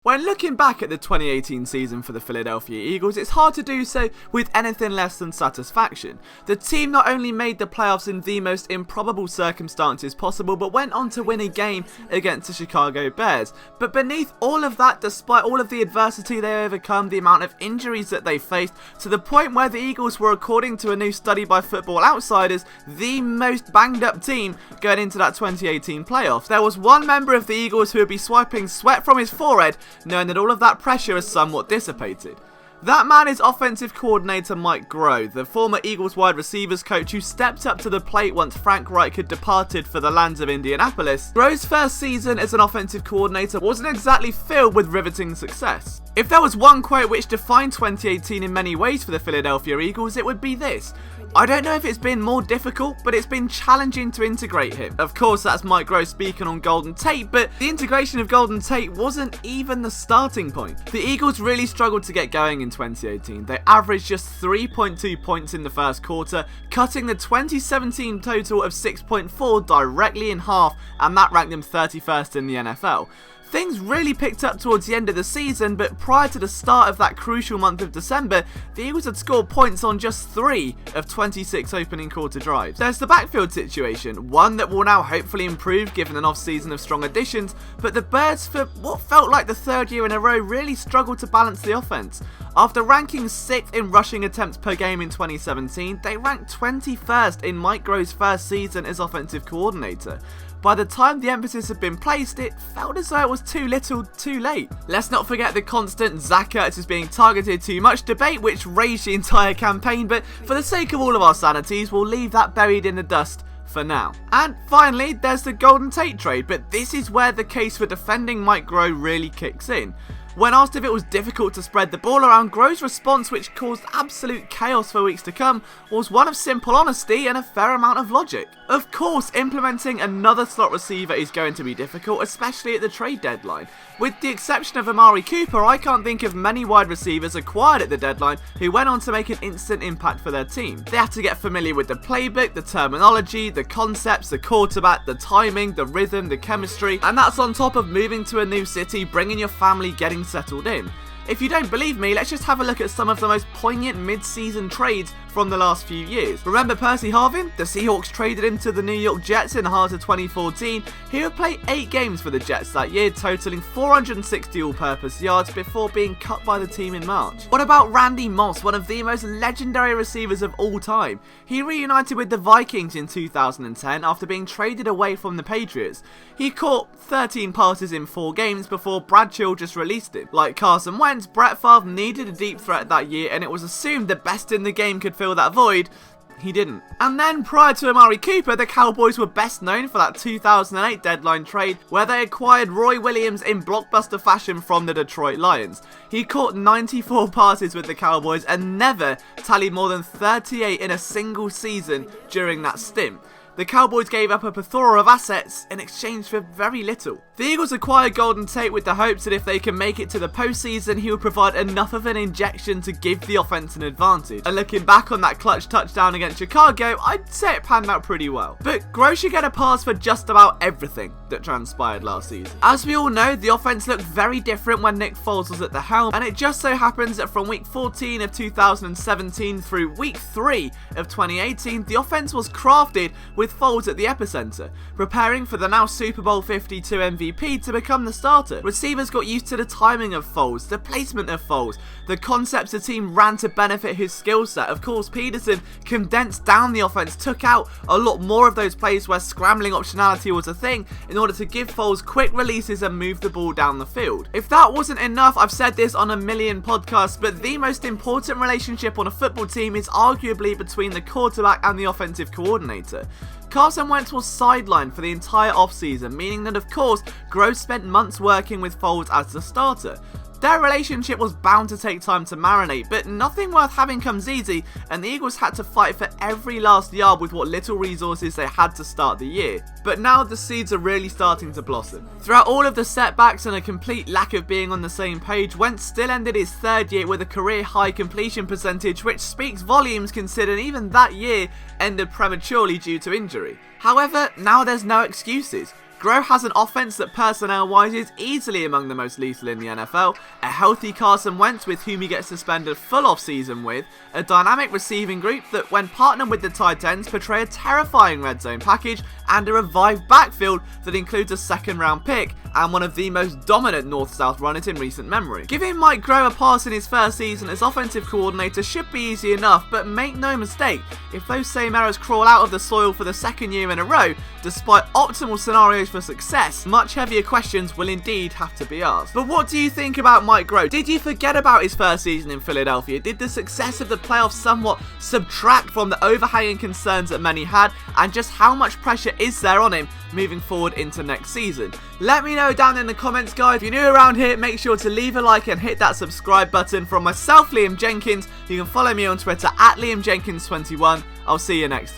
When looking back at the 2018 season for the Philadelphia Eagles, it's hard to do so with anything less than satisfaction. The team not only made the playoffs in the most improbable circumstances possible, but went on to win a game against the Chicago Bears. But beneath all of that, despite all of the adversity they overcome, the amount of injuries that they faced, to the point where the Eagles were, according to a new study by Football Outsiders, the most banged up team going into that 2018 playoffs. There was one member of the Eagles who would be swiping sweat from his forehead, knowing that all of that pressure is somewhat dissipated. That man is offensive coordinator Mike Groh, the former Eagles wide receivers coach who stepped up to the plate once Frank Reich had departed for the lands of Indianapolis. Groh's first season as an offensive coordinator wasn't exactly filled with riveting success. If there was one quote which defined 2018 in many ways for the Philadelphia Eagles, it would be this: "I don't know if it's been more difficult, but it's been challenging to integrate him." Of course, that's Mike Groh speaking on Golden Tate, but the integration of Golden Tate wasn't even the starting point. The Eagles really struggled to get going in 2018. They averaged just 3.2 points in the first quarter, cutting the 2017 total of 6.4 directly in half, and that ranked them 31st in the NFL. Things really picked up towards the end of the season, but prior to the start of that crucial month of December, the Eagles had scored points on just 3 of 26 opening quarter drives. There's the backfield situation, one that will now hopefully improve given an off-season of strong additions, but the Birds, for what felt like the third year in a row, really struggled to balance the offense. After ranking 6th in rushing attempts per game in 2017, they ranked 21st in Mike Groh's first season as offensive coordinator. By the time the emphasis had been placed, it felt as though it was too little, too late. Let's not forget the constant Zach Ertz is being targeted too much debate, which raged the entire campaign, but for the sake of all of our sanities, we'll leave that buried in the dust for now. And finally, there's the Golden Tate trade, but this is where the case for defending Mike Groh really kicks in. When asked if it was difficult to spread the ball around, Groh's response, which caused absolute chaos for weeks to come, was one of simple honesty and a fair amount of logic. Of course, implementing another slot receiver is going to be difficult, especially at the trade deadline. With the exception of Amari Cooper, I can't think of many wide receivers acquired at the deadline who went on to make an instant impact for their team. They had to get familiar with the playbook, the terminology, the concepts, the quarterback, the timing, the rhythm, the chemistry, and that's on top of moving to a new city, bringing your family, getting settled in. If you don't believe me, let's just have a look at some of the most poignant mid-season trades from the last few years. Remember Percy Harvin? The Seahawks traded him to the New York Jets in the heart of 2014. He would play 8 games for the Jets that year, totaling 460 all-purpose yards before being cut by the team in March. What about Randy Moss, one of the most legendary receivers of all time? He reunited with the Vikings in 2010 after being traded away from the Patriots. He caught 13 passes in 4 games before Brad Childress released him. Like Carson Wentz, Brett Favre needed a deep threat that year, and it was assumed the best in the game could fill that void. He didn't. And then prior to Amari Cooper, the Cowboys were best known for that 2008 deadline trade where they acquired Roy Williams in blockbuster fashion from the Detroit Lions. He caught 94 passes with the Cowboys and never tallied more than 38 in a single season during that stint. The Cowboys gave up a plethora of assets in exchange for very little. The Eagles acquired Golden Tate with the hopes that if they can make it to the postseason, he would provide enough of an injection to give the offense an advantage. And looking back on that clutch touchdown against Chicago, I'd say it panned out pretty well. But Groh should get a pass for just about everything that transpired last season. As we all know, the offense looked very different when Nick Foles was at the helm, and it just so happens that from week 14 of 2017 through week 3 of 2018, the offense was crafted with Foles at the epicenter, preparing for the now Super Bowl 52 MVP to become the starter. Receivers got used to the timing of Foles, the placement of Foles, the concepts the team ran to benefit his skill set. Of course, Peterson condensed down the offense, took out a lot more of those plays where scrambling optionality was a thing in order to give Foles quick releases and move the ball down the field. If that wasn't enough, I've said this on a million podcasts, but the most important relationship on a football team is arguably between the quarterback and the offensive coordinator. Carson Wentz was sidelined for the entire offseason, meaning that of course, Groh spent months working with Foles as the starter. Their relationship was bound to take time to marinate, but nothing worth having comes easy, and the Eagles had to fight for every last yard with what little resources they had to start the year. But now the seeds are really starting to blossom. Throughout all of the setbacks and a complete lack of being on the same page, Wentz still ended his third year with a career-high completion percentage, which speaks volumes considering even that year ended prematurely due to injury. However, now there's no excuses. Groh has an offense that personnel-wise is easily among the most lethal in the NFL, a healthy Carson Wentz with whom he gets to spend a full off-season with, a dynamic receiving group that when partnered with the tight ends portray a terrifying red zone package, and a revived backfield that includes a second-round pick and one of the most dominant north-south runners in recent memory. Giving Mike Groh a pass in his first season as offensive coordinator should be easy enough, but make no mistake, if those same errors crawl out of the soil for the second year in a row, despite optimal scenarios for success, much heavier questions will indeed have to be asked. But what do you think about Mike Groh? Did you forget about his first season in Philadelphia? Did the success of the playoffs somewhat subtract from the overhanging concerns that many had, and just how much pressure is there on him moving forward into next season? Let me know down in the comments, guys. If you're new around here, make sure to leave a like and hit that subscribe button. From myself, Liam Jenkins, you can follow me on Twitter at LiamJenkins21. I'll see you next time.